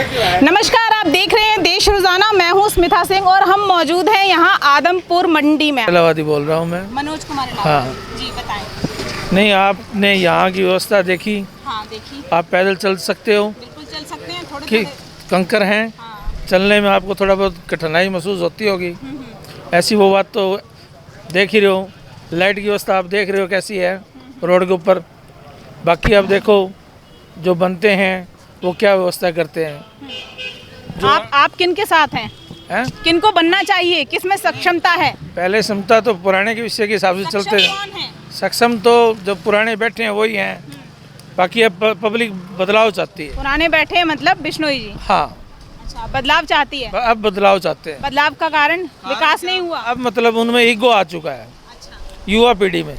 नमस्कार, आप देख रहे हैं देश रोजाना। मैं हूं स्मिता सिंह और हम मौजूद हैं यहां आदमपुर मंडी में। इलाहाबादी बोल रहा हूं मैं। मनोज कुमार हाँ जी, बताएं। नहीं, आपने यहाँ की व्यवस्था देखी? हाँ, देखी। आप पैदल चल सकते हो? बिल्कुल चल सकते हैं। थोड़े कि कंकर हैं, हाँ। चलने में आपको थोड़ा बहुत कठिनाई महसूस होती होगी। ऐसी वो बात तो देख ही रहे हो। लाइट की व्यवस्था आप देख रहे हो कैसी है रोड के ऊपर। बाकी आप देखो जो बनते हैं वो क्या व्यवस्था करते हैं। आप किन के साथ हैं? किन को बनना चाहिए? किस में सक्षमता है? पहले क्षमता तो पुराने के विषय के हिसाब से चलते हैं। सक्षम तो जो पुराने बैठे हैं वही हैं। बाकी अब पब्लिक बदलाव चाहती है। पुराने बैठे हैं मतलब बिश्नोई जी? हाँ। अच्छा, बदलाव चाहती है। अब बदलाव चाहते हैं। बदलाव का कारण विकास नहीं हुआ। अब मतलब उनमें ईगो आ चुका है। अच्छा। युवा पीढ़ी में,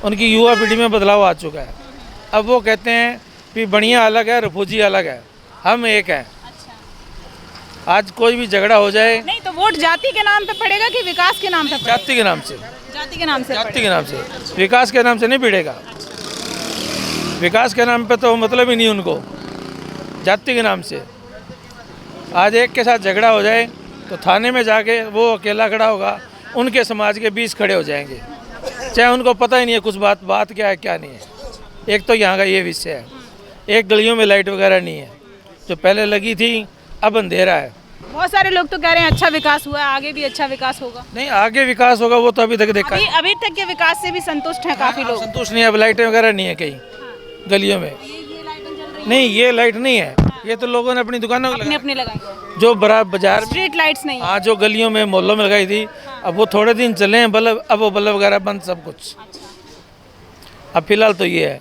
उनकी युवा पीढ़ी में बदलाव आ चुका है। अब वो कहते हैं कि बढ़िया अलग है, रफूजी अलग है, हम एक हैं। आज कोई भी झगड़ा हो जाए, नहीं तो वोट जाति के नाम पे पड़ेगा कि विकास के नाम पे पड़ेगा? जाति के नाम से। जाति के नाम से? जाति के नाम से, विकास के नाम से नहीं भिड़ेगा। विकास के नाम पे तो मतलब ही नहीं उनको, जाति के नाम से। आज एक के साथ झगड़ा हो जाए तो थाने में जाके वो अकेला खड़ा होगा, उनके समाज के 20 खड़े हो जाएंगे, चाहे उनको पता ही नहीं है कुछ बात क्या है क्या नहीं है। एक तो यहाँ का ये विषय है। एक गलियों में लाइट वगैरह नहीं है, जो पहले लगी थी अब अंधेरा है। बहुत सारे लोग तो कह रहे हैं अच्छा विकास हुआ है, आगे भी अच्छा विकास होगा। नहीं, आगे विकास होगा वो तो अभी तक देखा। अभी तक के विकास से भी संतुष्ट हैं काफी लोग? संतुष्ट नहीं है। अब लाइटें वगैरह नहीं है कहीं गलियों में। नहीं, ये लाइट नहीं है। ये तो लोगों ने अपनी दुकानों में अपने लगाई, जो बड़ा बाजार, स्ट्रीट लाइट्स नहीं। हाँ, जो गलियों में मोहल्लों में लगाई थी, अब वो थोड़े दिन चले हैं बल्ब, अब वो बल्ब वगैरह बंद सब कुछ। अब फिलहाल तो ये है,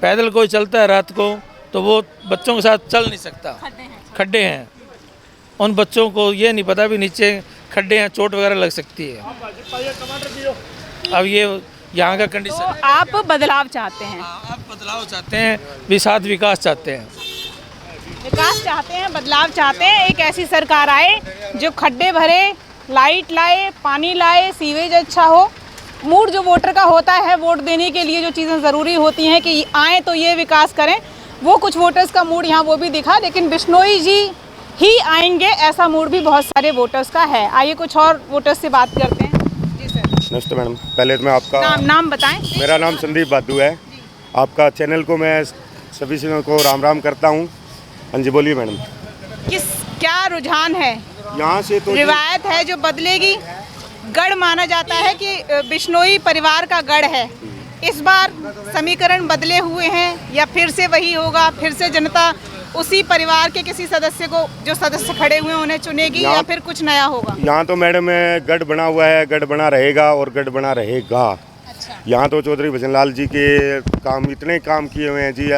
पैदल कोई चलता है रात को तो वो बच्चों के साथ चल नहीं सकता। खड्डे हैं, उन बच्चों को ये नहीं पता भी नीचे खड्डे हैं, चोट वगैरह लग सकती है। अब ये यहाँ का कंडीशन। तो आप बदलाव चाहते हैं? आप बदलाव चाहते हैं भी, साथ विकास चाहते हैं। विकास चाहते हैं, बदलाव चाहते हैं। एक ऐसी सरकार आए जो खड्डे भरे, लाइट लाए, पानी लाए, सीवेज अच्छा हो। मूड जो वोटर का होता है वोट देने के लिए जो चीज़ें ज़रूरी होती हैं कि आए तो ये विकास करें, वो कुछ वोटर्स का मूड यहाँ वो भी दिखा। लेकिन बिश्नोई जी ही आएंगे ऐसा मूड भी बहुत सारे वोटर्स का है। आइए कुछ और वोटर्स से बात करते हैं। जी सर। नमस्ते मैडम, पहले तो मैं आपका नाम बताएं। मेरा नाम संदीप बादू है। आपका चैनल को मैं सभी से को राम राम करता हूँ। हाँ जी, बोलिए मैडम। क्या रुझान है यहाँ से? तो रिवायत है जो बदलेगी। गढ़ माना जाता है कि बिश्नोई परिवार का गढ़ है। इस बार समीकरण बदले हुए हैं या फिर से वही होगा? फिर से जनता उसी परिवार के किसी सदस्य को, जो सदस्य खड़े हुए हैं, उन्हें चुनेगी या फिर कुछ नया होगा? यहाँ तो मैडम गढ़ बना हुआ है, गढ़ बना रहेगा और गढ़ बना रहेगा। अच्छा। यहाँ तो चौधरी भजनलाल जी के काम, इतने काम किए हुए हैं जी।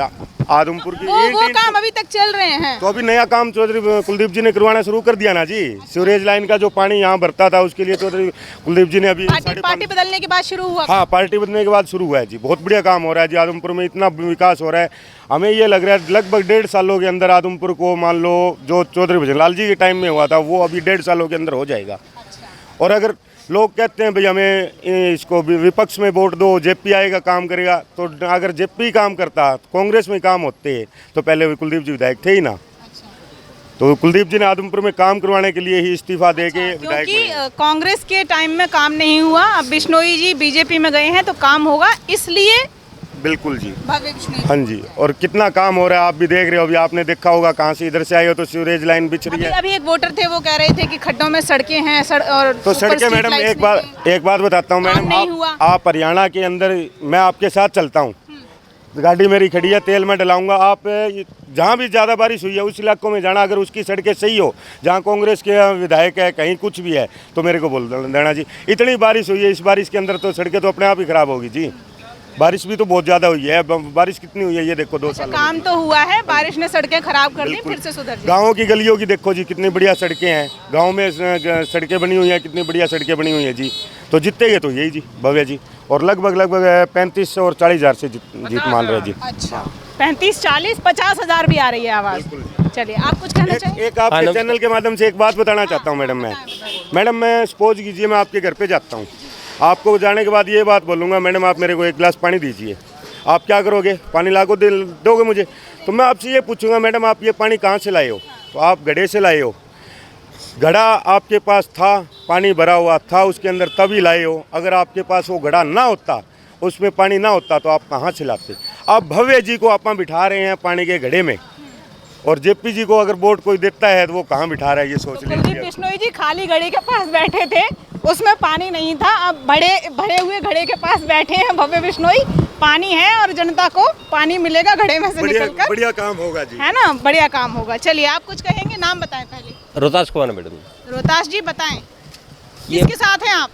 आदमपुर की वो काम अभी तक चल रहे हैं। तो अभी नया काम चौधरी कुलदीप जी ने करवाना शुरू कर दिया ना जी। सीवरेज लाइन का जो पानी यहाँ भरता था उसके लिए चौधरी कुलदीप जी ने अभी पार्टी बदलने के बाद शुरू हुआ। हाँ, पार्टी बदलने के बाद शुरू हुआ है जी। बहुत बढ़िया काम हो रहा है जी। आदमपुर में इतना विकास हो रहा है, हमें ये लग रहा है लगभग 1.5 सालों के अंदर आदमपुर को, मान लो जो चौधरी भजनलाल जी के टाइम में हुआ था वो अभी 1.5 सालों के अंदर हो जाएगा। और अगर लोग कहते हैं भाई हमें इसको विपक्ष में वोट दो, जेपी आएगा काम करेगा, तो अगर जेपी काम करता, कांग्रेस में काम होते तो पहले कुलदीप जी विधायक थे ही ना। तो कुलदीप जी ने आदमपुर में काम करवाने के लिए ही इस्तीफा दे के विधायक क्योंकि कांग्रेस के टाइम में काम नहीं हुआ, अब बिश्नोई जी बीजेपी में गए हैं तो काम होगा, इसलिए। बिल्कुल जी, भव्य बिश्नोई। हाँ जी। और कितना काम हो रहा है आप भी देख रहे हो। अभी आपने देखा होगा, कहाँ से इधर से आए हो तो सीवरेज लाइन बिछ रही है। अभी एक वोटर थे वो कह रहे थे कि खड्डों में सड़कें हैं और तो सड़कें मैडम, एक बात बताता हूँ मैडम, आप हरियाणा के अंदर, मैं आपके साथ चलता हूँ, गाड़ी मेरी खड़ी है, तेल में डलाऊंगा। आप जहाँ भी ज़्यादा बारिश हुई है उस इलाकों में जाना, अगर उसकी सड़कें सही हो, जहाँ कांग्रेस के विधायक है, कहीं कुछ भी है, तो मेरे को बोल देना जी। इतनी बारिश हुई है, इस बारिश के अंदर तो सड़कें तो अपने आप ही खराब होगी जी। बारिश भी तो बहुत ज़्यादा हुई है। बारिश कितनी हुई है ये देखो, 2 साल। काम तो हुआ है, बारिश ने सड़कें खराब कर दी, फिर से सुधर जाएगी। गाँव की गलियों की देखो जी, कितनी बढ़िया सड़कें हैं। गाँव में सड़कें बनी हुई हैं, कितनी बढ़िया सड़कें बनी हुई हैं जी। तो जीतेंगे तो यही जी, भव्य जी। और लगभग 35 और 40 हज़ार से जीत मान रहे जी। अच्छा, 35, 40, 50 हज़ार भी आ रही है आवाज़। चलिए, आप कुछ कहना चाहिए? एक आपके चैनल के माध्यम से एक बात बताना चाहता हूँ मैडम। मैं सपोज कीजिए मैं आपके घर पे जाता हूँ, आपको जाने के बाद ये बात बोलूँगा, मैडम आप मेरे को 1 गिलास पानी दीजिए। आप क्या करोगे, पानी ला को दोगे मुझे? तो मैं आपसे ये पूछूंगा, मैडम आप ये पानी कहाँ से लाए हो? तो आप घड़े से लाए हो, घड़ा आपके पास था, पानी भरा हुआ था उसके अंदर तभी लाए हो। अगर आपके पास वो घड़ा ना होता, उसमें पानी ना होता तो आप कहाँ से लाते? आप भव्य जी को आप बिठा रहे हैं पानी के घड़े में, और जेपी जी को अगर वोट कोई देता है तो वो कहाँ बिठा रहा है, ये सोच कुलदीप लीजिए। बिश्नोई जी खाली घड़े के पास बैठे थे, उसमें पानी नहीं था। अब भरे हुए घड़े के पास बैठे हैं भव्य बिश्नोई, पानी है और जनता को पानी मिलेगा घड़े में से निकलकर। बढ़िया काम होगा जी, है ना, बढ़िया काम होगा। चलिए आप कुछ कहेंगे, नाम बताएं पहले। रोहतास कुमार मैडम। रोहतास जी बताएं, किसके साथ हैं आप?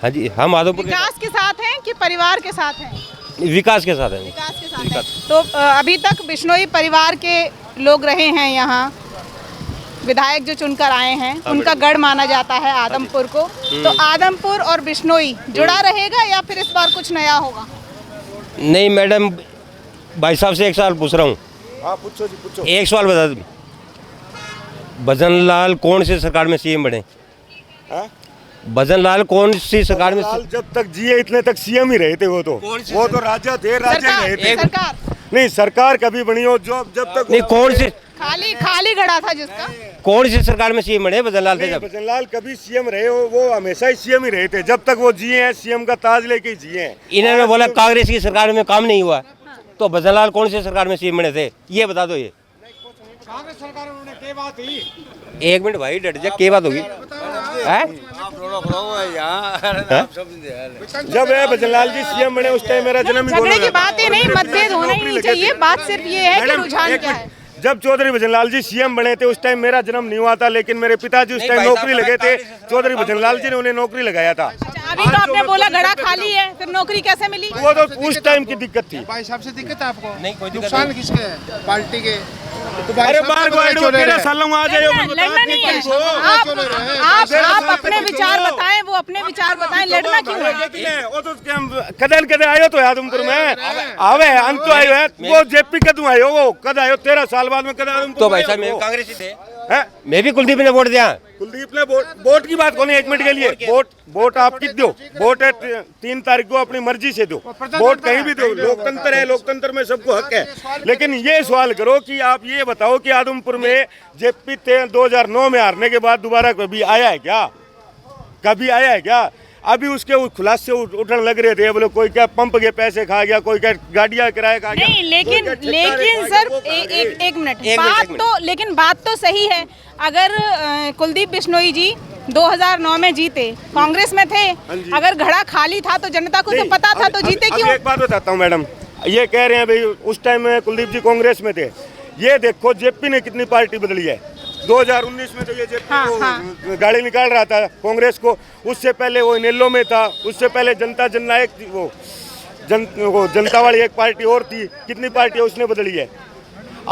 हाँ जी, हम आदमपुर विकास के साथ हैं कि परिवार के साथ हैं? विकास के साथ हैं। विकास के साथ हैं। तो अभी तक बिश्नोई परिवार के लोग रहे हैं यहाँ, विधायक जो चुनकर आए हैं, उनका गढ़ माना जाता है आदमपुर को। तो आदमपुर और बिश्नोई जुड़ा रहेगा या फिर इस बार कुछ नया होगा? नहीं मैडम, भाई साहब से एक सवाल पूछ रहा हूँ। हाँ पूछो जी, पूछो। एक सवाल बता दो, भजन लाल कौन सी सरकार में सीएम बने? हाँ? भजन लाल कौन सी सरकार में? लाल जब तक जिए इतने तक सीएम ही रहे थे, वो तो राजा थे, राजा रहे थे। सरकार नहीं, सरकार कभी बनी हो जब तक नहीं, कौन सी खाली घड़ा था जिसका? कौन सी सरकार में सीएम बने भजन लाल थे जब? भजन लाल कभी सीएम रहे हो, वो हमेशा ही सीएम ही रहे थे, जब तक वो जिए हैं सीएम का ताज लेके ही जिए हैं। इन्होंने बोला कांग्रेस की सरकार में काम नहीं हुआ, तो भजन लाल कौन सी सरकार में सीएम बने थे, ये बता दो। ये कांग्रेस सरकार उन्होंने के बात हुई। एक मिनट भाई, डट जा, क्या बात होगी? जब है भजन लाल जी सीएम बने उस टाइम मेरा जन्म ही झगड़े की बात ही नहीं, मतभेद होना ही नहीं चाहिए। बात सिर्फ ये है कि रुझान क्या है। जब चौधरी भजन लाल जी सीएम बने थे उस टाइम मेरा जन्म नहीं हुआ था, लेकिन मेरे पिताजी उस टाइम नौकरी लगे थे, चौधरी भजन लाल जी ने उन्हें नौकरी लगाया था। अभी तो आपने बोला घड़ा खाली है, फिर नौकरी कैसे मिली? वो तो उस टाइम की दिक्कत थी। भाई साहब से दिक्कत है आपको? नहीं, कोई दिक्कत नुकसान नहीं। किसके है? पार्टी के। अरे बाहर को आए 13 सालों में आ जाए, लड़ना नहीं है। आप अपने विचार बताएं, वो अपने विचार बताएं, लड़ना क्यों है? वो तो कदल कदे आयो तो आदमपुर में आवे अंत तो आयो है, वो जेपी कदू आयो, वो कद आयो 13 साल बाद में कद आदमपुर। तो भाई साहब मैं कांग्रेसी थे, हैं? मैं भी कुलदीप ने वोट दिया। कुलदीप ने वोट की बात कौन है, 1 मिनट के लिए वोट आप किस दो, वोट है 3 तारीख को अपनी मर्जी से दो, वोट कहीं भी दो, लोकतंत्र है, लोकतंत्र में सबको हक है। लेकिन ये सवाल करो कि आप ये बताओ कि आदमपुर में जेपी 2009 में हारने के बाद दोबारा कभी आया है क्या? कभी आया है क्या? अभी उसके खुलासे उठने लग रहे थे, बोले कोई क्या पंप के पैसे खा गया, कोई क्या गाड़ियां किराए खा गया। नहीं, लेकिन सर एक मिनट, लेकिन बात तो सही है। अगर कुलदीप बिश्नोई जी 2009 में जीते, कांग्रेस में थे, अगर घड़ा खाली था तो जनता को तो पता था, तो जीते क्यों? एक बात बताता हूँ मैडम, ये कह रहे हैं भाई उस टाइम में कुलदीप जी कांग्रेस में थे, ये देखो जेपी ने कितनी पार्टी बदली है। 2019 में तो ये जेपी गाड़ी निकाल रहा था कांग्रेस को, उससे पहले वो इनेलो में था, उससे पहले जनता जननायक थी, वो जनता वाली एक पार्टी और थी, कितनी पार्टी उसने बदली है।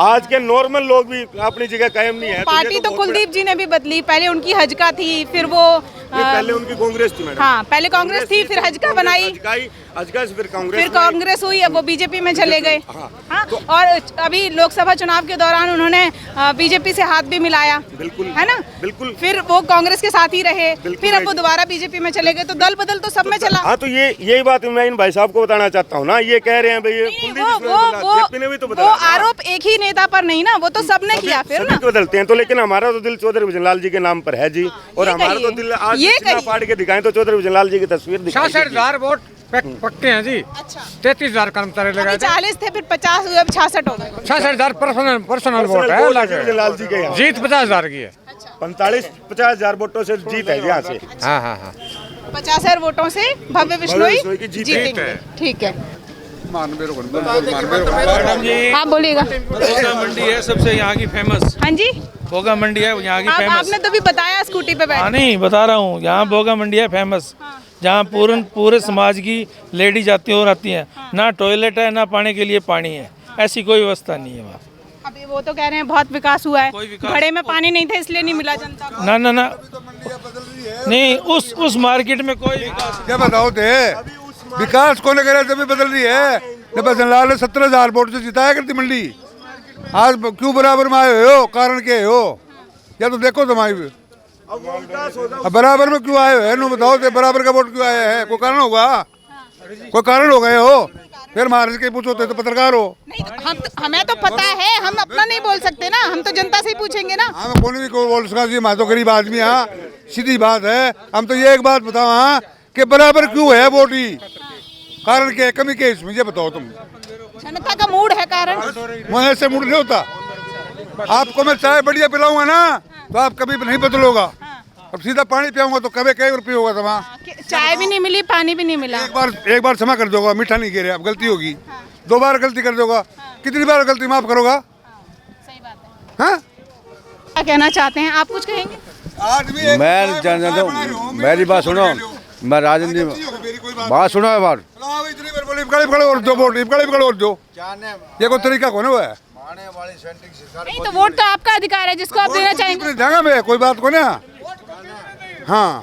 आज के नॉर्मल लोग भी अपनी जगह कायम नहीं है। पार्टी तो कुलदीप जी ने भी बदली, पहले उनकी हजका थी, फिर वो पहले उनकी कांग्रेस थी मैडम। हाँ, पहले कांग्रेस थी, फिर हजका बनाई, हजका से फिर कांग्रेस हुई, अब वो बीजेपी में चले गए। हाँ, और अभी लोकसभा चुनाव के दौरान उन्होंने बीजेपी से हाथ भी मिलाया, बिल्कुल, है ना? बिल्कुल। फिर वो कांग्रेस के साथ ही रहे, फिर अब वो दोबारा बीजेपी में चले गए, तो दल बदल तो सब में चला। हाँ, तो यही बात मैं इन भाई साहब को बताना चाहता हूँ ना, ये कह रहे हैं भाई वो आरोप एक ही नेता पर नहीं ना, वो तो सबने किया फिर ना। बदलते हैं तो, लेकिन हमारा तो दिल चौधरी भजन लाल जी के नाम पर है जी, और हमारा तो दिल आज फाड़ के दिखाएं तो चौधरी भजन लाल जी की तस्वीर दिखाएं। 66,000 वोट पक्के हैं जी। अच्छा, 33,000 कर्मचारी लगाए थे। 40 थे, फिर 50 हुए, अब 66 हो गए। 66,000 पर्सनल वोट है, भजन लाल जी के यहाँ जीत 50,000 की है। 45-50,000 वोटों से जीत है यहाँ से। हाँ हाँ हाँ, 50,000 वोटों से भव्य बिश्नोई की जीत जीतेंगे। ठीक है, मैडम जी, आप बोलिएगा। भोगा मंडी है सबसे यहाँ की फेमस। हाँ जी, भोगा मंडी है यहाँ की फेमस। आपने तो भी बताया स्कूटी पे बैठ। हाँ, नहीं बता रहा हूँ, यहाँ भोगा मंडी है फेमस, जहाँ पूरे समाज की लेडीज आती और आती हैं। ना टॉयलेट है, ना पानी के लिए पानी है, ऐसी कोई व्यवस्था नहीं है वहाँ। अभी वो तो कह रहे हैं बहुत विकास हुआ है, कोई विकास- घड़े में पानी नहीं था इसलिए नहीं मिला जनता को। ना ना ना, नहीं उस मार्केट में कोई विकास। क्या बताओ थे, विकास को लेकर तभी बदल रही है। जब भजन लाल ने 17,000 वोट से जिताया करती मंडी, आज क्यों बराबर में आए हो? कारण के हो या तो देखो तुम्हारी बराबर में क्यों आए हो? नो बताओ थे, बराबर का वोट क्यों आया है? कोई कारण होगा, कोई कारण हो गए हो? फिर महाराज के पूछो तो पत्रकार हो। नहीं तो हमें तो पता है, हम अपना नहीं बोल सकते ना, हम तो जनता से ही पूछेंगे ना। हाँ कौन भी को बोल सका जी, मैं तो गरीब आदमी। हाँ सीधी बात है। हम तो ये एक बात बताओ हाँ कि बराबर क्यों है वोट ही, कारण क्या है, कमी क्या है इसमें, ये बताओ तुम। जनता का मूड है कारण। वहाँ से मूड नहीं होता। आपको मैं चाय बढ़िया पिलाऊंगा ना तो आप कभी नहीं बदलोगा। अब सीधा पानी पियाऊंगा तो कभी कई रुपये होगा तो वहाँ। चाय भी नहीं मिली, पानी भी नहीं मिला। एक बार क्षमा कर दोगा, मीठा नहीं गिरे, अब गलती होगी। 2 बार गलती कर दोगा, कितनी बार गलती माफ करोगा? सही बात है। हाँ क्या कहना चाहते हैं आप, कुछ कहेंगे? आदमी मैं जानता हूँ, मेरी बात सुनो, मैं राजनीति बात सुनो है बात। ये कोई तरीका कौन है? नहीं तो वोट तो आपका अधिकार है, जिसको आप देना चाहेंगे। देगा मैं, कोई बात को ना। हाँ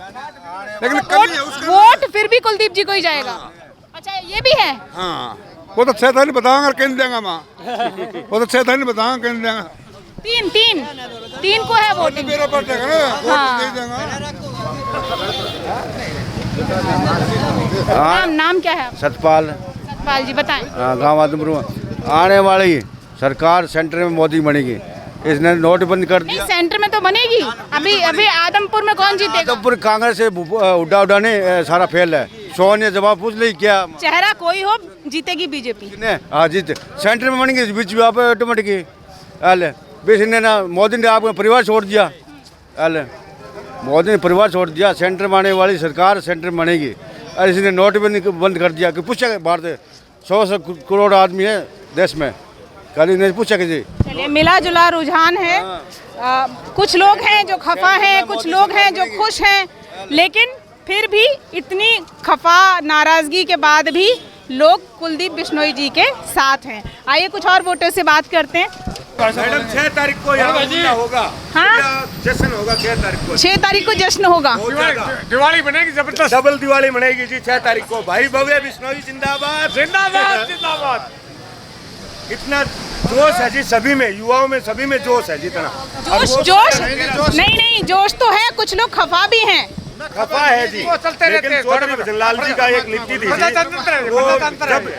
लेकिन वोट फिर भी कुलदीप जी को ही जाएगा। अच्छा ये भी है। हाँ वो तो छह था नहीं बताऊंगा, कहीं देंगा माँ। वो तो छह था नहीं बताऊंगा, कहीं देंगा। तीन को है वोटिंग। मेरा पड़ेगा ना, वोट नहीं देंगा। नाम क्या है? सतपाल जी बताएं। गाँव आदमपुर। आने वाली सरकार सेंटर में मोदी बनेगी, इसने नोटबंदी कर दिया। सेंटर में तो बनेगी। अभी आदमपुर में कौन जीतेगा? आदमपुर कांग्रेस से उड्डा ने सारा फेल है। सोनिया जवाब पूछ ली क्या चेहरा कोई हो, जीतेगी बीजेपी। हाँ जीते, सेंटर में बनेगी, बीच में आप ऑटोमेटिक अल बीस ने ना, मोदी ने आपका परिवार छोड़ दिया। अल मोदी ने परिवार छोड़ दिया, सेंटर में आने वाली सरकार सेंटर में बनेगी। और इसने नोटबंदी बंद कर दिया कि पूछा भारत 100 करोड़ आदमी है देश में, कल नहीं पूछा किसी। चलिए मिला जुला रुझान है। कुछ लोग हैं जो खफा हैं, कुछ लोग हैं जो खुश हैं, लेकिन फिर भी इतनी खफा नाराजगी के बाद भी लोग कुलदीप बिश्नोई जी के साथ हैं। आइए कुछ और वोटर से बात करते हैं। मैडम 6 तारीख को यहाँ होगा। हाँ जश्न होगा 6 तारीख को। 6 तारीख को जश्न होगा। दिवाली बनेगी जबरदस्त, डबल दिवाली मनेगी जी 6 तारीख को। भाई भव्य बिश्नोई जिंदाबाद जिंदाबाद जिंदाबाद। इतना जोश है जी सभी में, युवाओं में सभी में जोश है जितना। जोश नहीं जोश तो है, कुछ लोग खफा भी हैं। खफा है जी, लेकिन चौधरी भजनलाल जी का एक नीति थी जब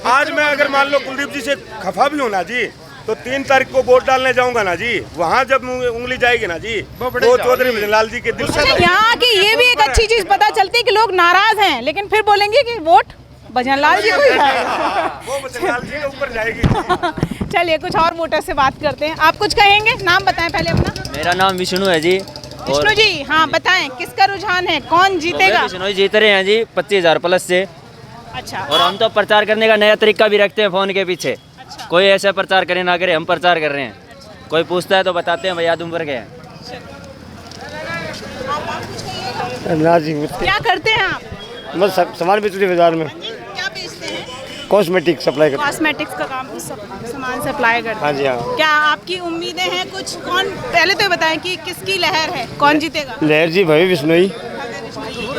आज मैं अगर मान लो कुलदीप जी से खफा भी हूँ ना जी, तो 3 तारीख को वोट डालने जाऊंगा ना जी, वहाँ जब उंगली जाएगी ना जी, तो चौधरी भजनलाल जी के दिल से। यहाँ की ये भी एक अच्छी चीज पता चलती है कि लोग नाराज हैं, लेकिन फिर बोलेंगे कि वोट भजनलाल जी को ही जाएगा। वो भजनलाल जी के ऊपर जाएगी। चलिए कुछ और वोटर से बात करते हैं। आप कुछ कहेंगे? नाम बताएं पहले अपना। मेरा नाम विष्णु है जी। विष्णु जी हाँ बताएं, किसका रुझान है, कौन जीतेगा? विष्णु जीत रहे हैं जी 25,000 प्लस से। अच्छा। और हम तो प्रचार करने का नया तरीका भी रखते हैं फोन के पीछे। अच्छा। कोई ऐसा प्रचार करे ना करे, हम प्रचार कर रहे हैं। अच्छा। कोई पूछता है तो बताते हैं भैया आदमपुर के हैं। क्या करते हैं आप? बस सामान बेचते बाजार में। क्या बेचते हैं? कॉस्मेटिक सप्लाई करते हैं। कॉस्मेटिक्स का काम, सामान सप्लाई करते हैं। हाँ जी हाँ। क्या आपकी उम्मीदें हैं कुछ? कौन पहले तो बताएं कि किसकी लहर है, कौन जीतेगा? लहर जी भव्य बिश्नोई।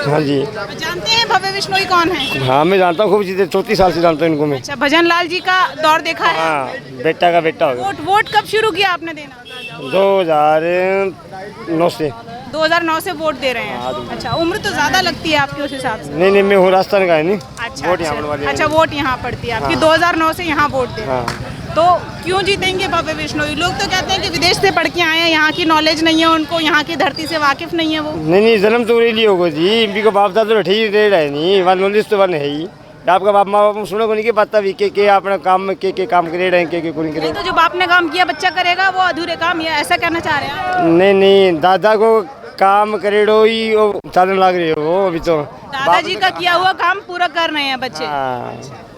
हाँ जी। जानते हैं भव्य बिश्नोई कौन है? हाँ मैं जानता हूँ, खूब जीते, 34 साल से जानता हूँ इनको मैं। अच्छा, भजनलाल जी का दौर देखा है? हाँ बेटा का बेटा होगा। वोट कब शुरू किया आपने देना? 2009 से। 2009 से वोट दे रहे हैं। अच्छा, उम्र तो ज्यादा लगती है आपकी उस हिसाब से। नहीं मैं हूँ राजस्थान का है नहीं। अच्छा, वोट यहाँ वाली। अच्छा वोट यहाँ पड़ती है आपकी। 2009 से यहाँ वोट दे रहे हैं। तो क्यों जीतेंगे भव्य बिश्नोई? लोग तो कहते हैं कि विदेश से पढ़ के आए हैं, यहाँ की नॉलेज नहीं है उनको, यहाँ की धरती से वाकिफ नहीं है वो। नहीं जन्म तो वही लिया होगा जी, इनकी को बाप दादा बैठे ही रह रहे नहीं, वहाँ नॉलेज तो वन है ही। आपका बाप माँ बाप सुनो को नहीं के पता भी के अपना काम में के काम करे रहे के को नहीं करे। तो जो बाप ने काम किया बच्चा करेगा, वो अधूरे काम, ये ऐसा कहना चाह रहे हैं? नहीं दादा को काम करेडो ही साधन लाग रहे हो अभी तो। दादाजी का किया हुआ काम पूरा कर रहे हैं बच्चे।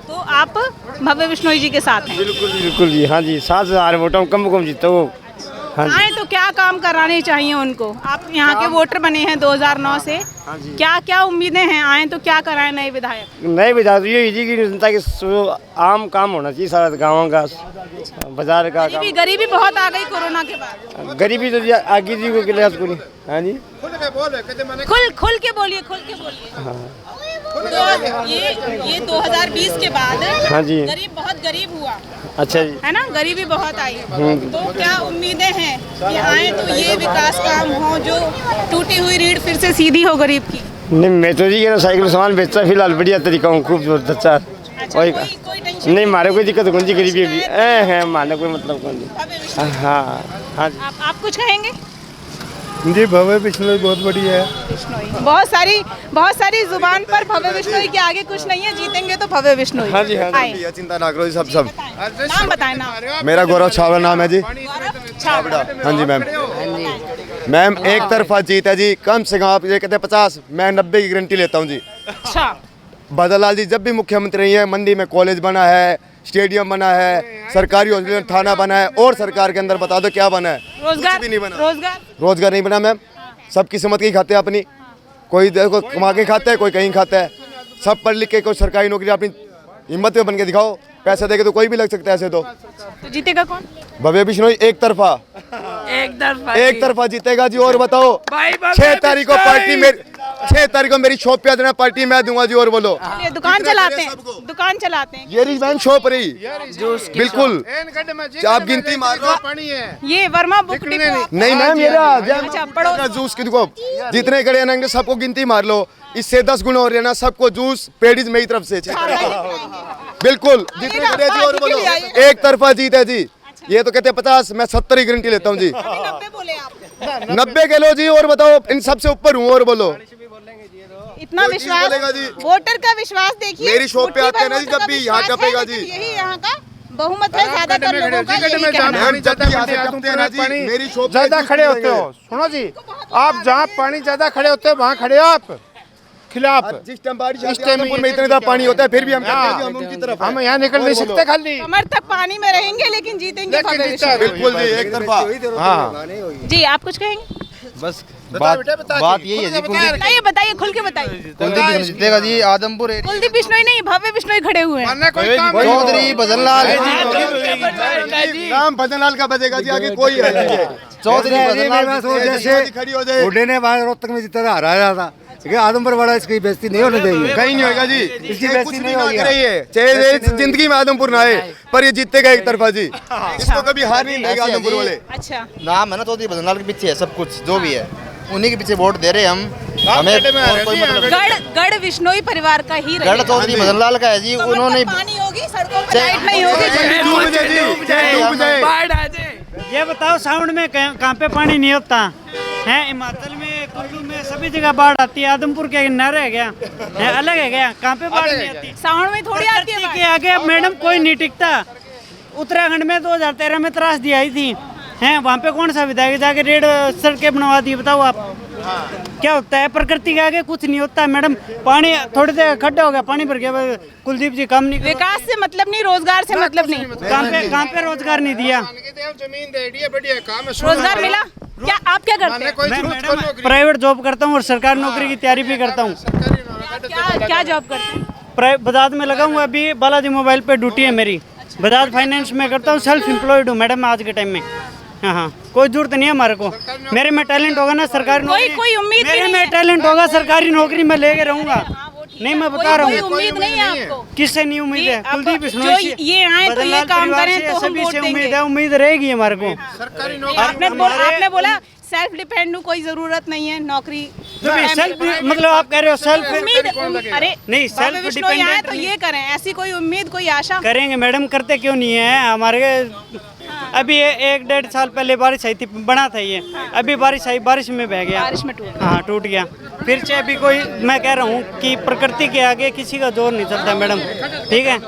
तो आप भव्य बिश्नोई जी के साथ हैं? बिल्कुल जी। हाँ जी, 7,000 वोटों कम जीतो। हाँ आए तो क्या काम कराने चाहिए उनको? आप यहाँ के वोटर बने हैं 2009 से। हाँ जी। क्या क्या उम्मीदें हैं? आए तो क्या कराएं नए विधायक? नए विधायक ये जी की जनता के आम काम होना चाहिए, सारा गाँव का बाजार का काम। गरीबी बहुत आ गई कोरोना के बाद। गरीबी तो आगे जी को क्लास को नहीं। हाँ जी खुल के बोलिए, खुल के बोलिए। हाँ। तो ये 2020 के बाद हाँ जी गरीब बहुत गरीब हुआ। अच्छा जी, है ना, गरीबी बहुत आई। तो क्या उम्मीदें हैं कि आए तो ये विकास काम हो जो टूटी हुई रीढ़ फिर से सीधी हो गरीब की? नहीं मैं तो जी साइकिल सामान बेचता फिलहाल बढ़िया तरीका हूँ, खूब अच्छा। वही कोई टेंशन नहीं मारे कोई दिक्कत कौन सी गरीबी होगी है मारने कोई मतलब कौन नहीं। हाँ हाँ जी। आप कुछ कहेंगे? जी भव्य बिश्नोई बहुत बढ़िया है। बिश्नोई बहुत सारी जुबान पर भव्य बिश्नोई के आगे कुछ नहीं है, जीतेंगे तो भव्य बिश्नोई। हाँ जी, हाँ जी। आए। चिंता ना करो जी, सब नाम बताएं नाम। मेरा गौरव छावड़ा नाम है जी। छावड़ा। हाँ जी मैम। मैम एक तरफा जीत है जी, कम से कम आप ये कहते हैं 50, मैं 90 की गारंटी लेता हूँ जी। अच्छा। बदलाल जी जब भी मुख्यमंत्री रही है, मंडी में कॉलेज बना है, स्टेडियम बना है, सरकारी हॉस्पिटल थाना बना है, और सरकार के अंदर बता दो क्या बना है? रोजगार कुछ भी नहीं बना। रोजगार नहीं बना मैम। सब किस्मत की खाते हैं अपनी, कोई देखो कमा के खाता है, कोई कहीं खाता है। सब पढ़ लिख के कोई सरकारी नौकरी अपनी हिम्मत में बन के दिखाओ, पैसा देके तो कोई भी लग सकता है ऐसे तो जीतेगा कौन? भव्य बिश्नोई एक तरफा जीतेगा जी। और बताओ 6 तारीख को पार्टी मेरी 6 तारीख को मेरी शॉप पे देना, पार्टी मैं दूंगा जी। और बोलो ये दुकान चलाते हैं ये रही मैम शॉप रही बिल्कुल। आप गिनती मार लो। ये वर्मा बुक डिपो। नहीं मैम अच्छा, पढ़ो। जूस की दुकान जितने खड़े हैं सबको गिनती मार लो, इससे 10 गुना हो रहे ना, सबको जूस पेडीज मेरी तरफ से बिल्कुल जितने खड़े जी। और बोलो एक तरफा जीत है जी। ये तो कहते हैं 50, मैं 70 की गारंटी लेता हूँ जी। 90 के लो जी। और बताओ इन सबसे ऊपर हूँ। और बोलो इतना विश्वास, वोटर का विश्वास देखिए। मेरी शॉप पे आते हैं ना जी, जब भी यहाँ टपेगा जी। यही यहाँ का बहुमत है, ज्यादातर लोगों का यही कहना है। मैम जब भी यहाँ से टपते हैं ना जी, मेरी शॉप पे ज्यादा खड़े होते हो, सुनो जी, आप जहाँ पानी ज्यादा खड़े होते हो वहाँ खड़े हो आप खिलाफ। जिस टाइम बारिश आती है में इतना ज्यादा पानी होता है, फिर भी हम कहते हैं जी हम उनकी तरफ हम यहाँ निकल नहीं सकते खाली। कमर तक पानी में रहेंगे लेकिन जीतेंगे भव्य बिश्नोई। बिल्कुल जी एक तरफा। हाँ जी आप कुछ कहेंगे? बस बात यही है जी। बताइए खुल के बताइए। कुलदीप जीतेगा जी। आदमपुर कुलदीप बिश्नोई नहीं, भव्य बिश्नोई खड़े हुए हैं। चौधरी भजनलाल नाम भजनलाल का बजेगा जी, आगे कोई है नहीं। चौधरी भजनलाल जैसे खड़ी हो जाए। बुढ़े ने वहाँ रोहतक में जितना हराया था, आदमपुर वाला इसकी बेइज्जती नहीं होने देंगे। कहीं नहीं होगा जी, इसकी बेइज्जती नहीं होगी। चाहे जिंदगी में आदमपुर ना आए, पर ये जीतेगा एक तरफा जी। इसको कभी हार नहीं देगा आदमपुर वाले। अच्छा। नाम है ना चौधरी भजनलाल के पीछे है सब कुछ, जो भी है उन्हीं के पीछे वोट दे रहे हैं हम। हमें और कोई मतलब गढ़ बिश्नोई परिवार का ही गढ़ चौधरी भजनलाल का है जी। उन्होंने पानी होगी, सड़कों पर लाइट नहीं होगी। ये बताओ साउंड में कहाँ पे पानी नहीं होता है? हिमाचल में, कुल्लू में सभी जगह बाढ़ आती है। आदमपुर के न रह गया है, अलग है गया, कहाँ पे बाढ़ नहीं आती? साउंड में थोड़ी आती है के आगे मैडम कोई नहीं टिकता। उत्तराखंड में 2013 में त्रासदी आई थी हैं, वहाँ पे कौन सा विधायक जाके रेड सड़कें बनवा दी? बताओ आप क्या होता है? प्रकृति के आगे कुछ नहीं होता मैडम। पानी थोड़ी देर खड्डा हो गया, पानी भर गया, कुलदीप जी काम नहीं। विकास से मतलब नहीं, रोजगार से मतलब नहीं। कहाँ पे रोजगार नहीं दिया? जमीन दे दी है, बढ़िया काम है। रोजगार मिला क्या? आप क्या करते हैं? मैं प्राइवेट जॉब करता हूँ और सरकारी नौकरी की तैयारी भी करता हूँ। क्या जॉब करते हैं? बजाज में लगा हूँ, अभी बालाजी मोबाइल पे ड्यूटी है मेरी। बजाज फाइनेंस में करता हूँ, सेल्फ एम्प्लॉयड हूँ मैडम आज के टाइम में। हाँ, कोई जरूरत नहीं है हमारे को। मेरे में टैलेंट होगा ना सरकारी नौकरी, कोई उम्मीद मेरे में टैलेंट होगा सरकारी नौकरी में लेके रहूंगा। नहीं मैं बता रहा हूँ, उम्मीद नहीं है आपको? किससे नहीं उम्मीद है? कुलदीप बिश्नोई जो ये आए तो ये काम करें तो हम सभी वोट से देंगे। उम्मीद है, उम्मीद रहेगी हमारे को। आपने बोला सेल्फ डिपेंड हूँ, कोई जरूरत नहीं है नौकरी। सेल्फ मतलब आप कह रहे हो सेल्फ उम्मीद? अरे नहीं, भव्य बिश्नोई आए तो ये करें, ऐसी कोई उम्मीद, कोई आशा करेंगे मैडम। करते क्यों नहीं है हमारे? अभी 1-1.5 साल पहले बारिश आई थी, बना था ये। अभी बारिश आई, बारिश में बह गया, बारिश में टूट। हाँ टूट गया। फिर से अभी कोई, मैं कह रहा हूँ कि प्रकृति के आगे किसी का जोर नहीं चलता मैडम। ठीक है,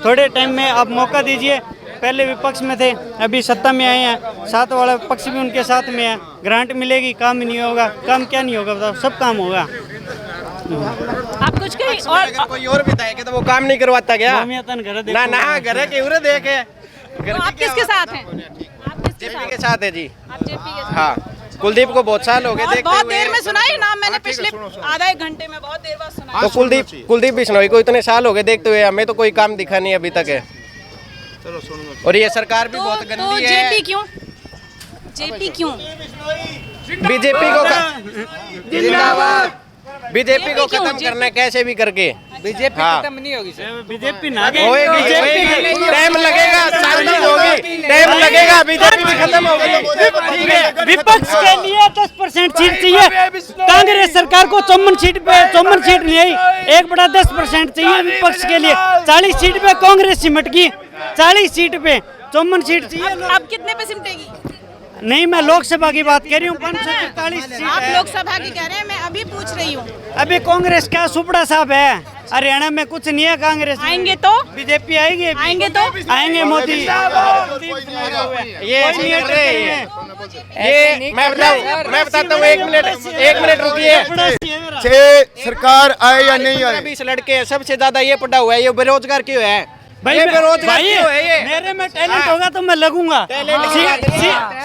थोड़े टाइम में आप मौका दीजिए। पहले विपक्ष में थे, अभी सत्ता में आए हैं, साथ वाला पक्ष भी उनके साथ में है। ग्रांट मिलेगी, काम नहीं होगा। काम क्या नहीं होगा बताओ? सब काम होगा। आप कुछ कहीं और कोई और विधायक है तो वो काम नहीं करवाता क्या? ना ना घर के उरे देखे। तो आप किसके साथ हैं? आप किसके जेपी के साथ है जी। आप जेपी के साथ? हाँ, कुलदीप को बहुत साल हो गए देखते बहुत हुए। देर में सुना है नाम मैंने, पिछले आधा एक घंटे में बहुत देर बाद सुना। तो कुलदीप बिश्नोई को इतने साल हो गए देखते हुए, हमें तो कोई काम दिखा नहीं अभी तक है। और ये सरकार भी बहुत गंदी है। जेपी क्यों? जेपी क्यों? बीजेपी को जिंदाबाद। बीजेपी को खत्म करना है कैसे भी करके। बीजेपी खत्म नहीं होगी सर, बीजेपी ना होगी, टाइम लगेगा, शांति होगी, टाइम लगेगा, बीजेपी भी खत्म होगी। ठीक है, विपक्ष के लिए 10% सीट चाहिए, कांग्रेस सरकार को 54 सीट नहीं आई, 1/10% चाहिए विपक्ष के लिए। 40 सीट पे कांग्रेस सिमट गई, 40 सीट पे 54 सीट चाहिए। अब कितने पे सिमटेगी? नहीं, मैं लोकसभा की बात कर रही हूँ, 543 सीट आप है। लोकसभा की कह रहे हैं, मैं अभी पूछ रही हूँ। अभी कांग्रेस का सुपड़ा साहब है, हरियाणा में कुछ नहीं है कांग्रेस। आएंगे तो बीजेपी आएगी, आएंगे तो आएंगे मोदी। ये मैं बताता हूँ, 1 मिनट रुकिए। सरकार आए या नहीं आए, 20 लड़के हैं, सबसे ज्यादा ये पढ़ा हुआ है, ये बेरोजगार क्यों है? भाई ये बेरोजगार क्यों है? ये मेरे में टैलेंट होगा तो मैं लगूंगा। टैलेंट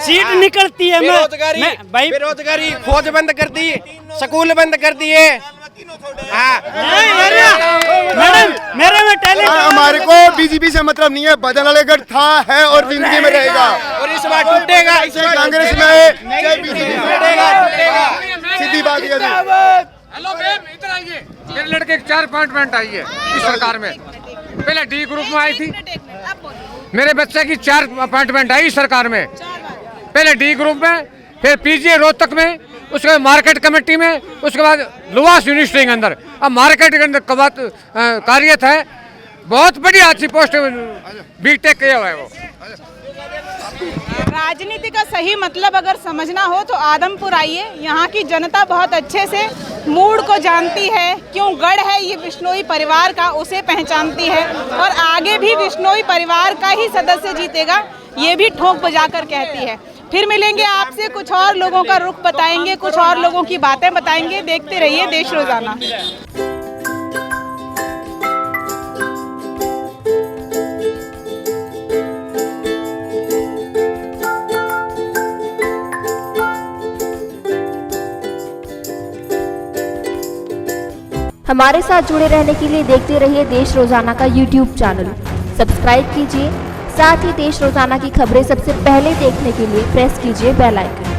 सीट निकलती है, बेरोजगारी, भाई बेरोजगारी, फौज बंद कर दी, स्कूल बंद कर दिए। मैडम मेरे में टैलेंट। हमारे को बीजेपी से मतलब नहीं है, बदलागढ़ था है और जिंदगी में रहेगा, और इस बार टूटेगा, कांग्रेस में सीधी बात ये है। हेलो मैम, इधर आइए। मेरे लड़के के 4 अपॉइंटमेंट आई है इस सरकार में। पहले डी ग्रुप में आई थी, मेरे बच्चे की 4 अपॉइंटमेंट आई सरकार में। पहले डी ग्रुप में, फिर पीजीए रोहतक में, उसके बाद मार्केट कमेटी में, उसके बाद लुवास यूनिवर्सिटी के अंदर। अब मार्केट के अंदर कार्यरत है, बहुत बड़ी अच्छी पोस्ट बीटेक किया हुआ है वो। राजनीति का सही मतलब अगर समझना हो तो आदमपुर आइए। यहाँ की जनता बहुत अच्छे से मूड को जानती है, क्यों गढ़ है ये बिश्नोई परिवार का, उसे पहचानती है, और आगे भी बिश्नोई परिवार का ही सदस्य जीतेगा, ये भी ठोक बजाकर कहती है। फिर मिलेंगे आपसे, कुछ और लोगों का रुख बताएंगे, कुछ और लोगों की बातें बताएंगे। देखते रहिए देश रोजाना। हमारे साथ जुड़े रहने के लिए देखते रहिए देश रोजाना का YouTube चैनल सब्सक्राइब कीजिए। साथ ही देश रोजाना की खबरें सबसे पहले देखने के लिए प्रेस कीजिए बेल आइकन।